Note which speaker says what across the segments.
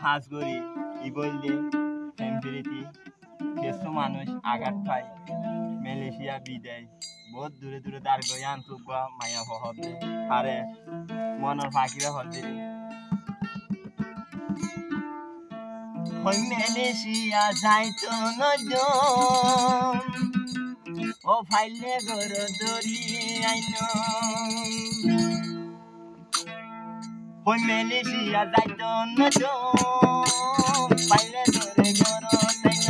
Speaker 1: হাঁসগড়ি ই বললে সেঞ্চুরিটি কিছু মানুষ আঘাত পায় মালয়েশিয়া বিদেশ বহুত দূরে দূরে দাঁড় করে আনতুক মায়া হদে আরে মনের ফাঁকিরা হদে মালয়েশিয়া যাইতো নজন ও ফাইলে গর দরি আইন ওই মালয়েশিয়া যাইতো নজন ফাইলে ধরে গর তাইন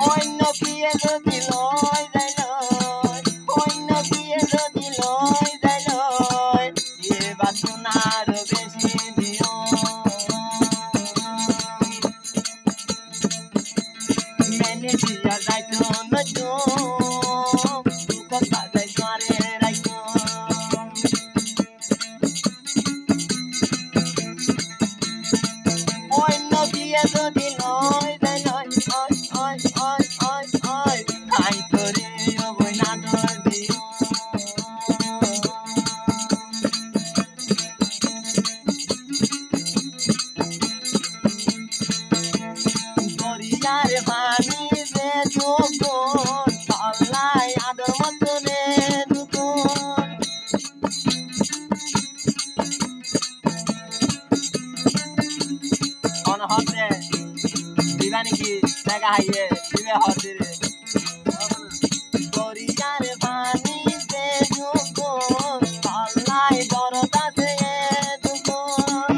Speaker 1: অন্য বিয়ে যদি লয় যাইল অন্য বিয়ে যদি লয় যাইল এ বাসনার বেশি দিও মালয়েশিয়া যাইতো নজন কথা যাই করে রাইতো অন্য বিয়ে যদি লয় যাইল ওই খাই করে ওই না দর দিও দরিয়ার পানি যে দুগুণ পাল্লাই আদর মতনে দুগুণ অনহতে দিবা নাকি জায়গা হাইয়ে দিবে হতে রে দরিয়ার পানি যে দুগুণ পাল্লাই দরদা যে দুগুণ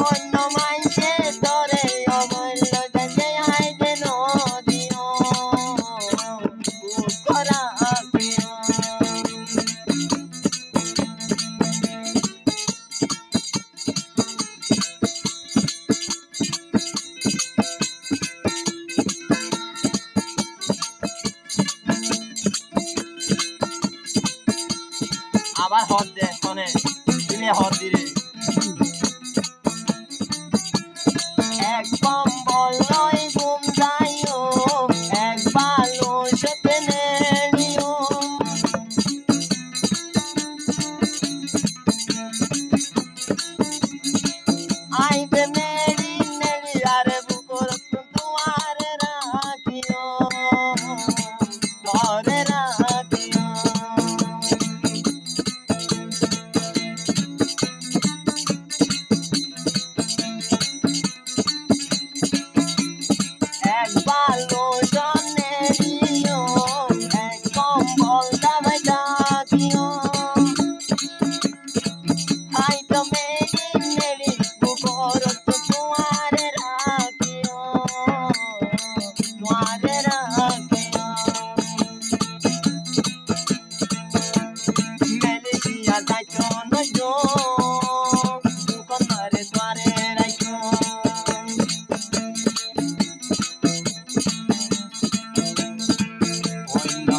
Speaker 1: অন্য মাইসে ধরে অমূল্য দেখে আইতে নদিও করা প্রিয় আবার হদ দে শোনে দিলে হদ দিরে এক কম্বল নয় ঘুম যাইও এক বালো সাথে নিও আইবে নেড়ি নেড়ি আরে বুকর তোমারে রাখিও ঘরে রাখিও এক বালো জনে দিও এক কম্বল দাবাই ডাকিও হাই তো মেরি নেড়ি বুকর তোমারে রাখিও তোমারে রাখিও মালয়েশিয়া যাইতো নজন দুকনারে তোমারে রাখিও অন্য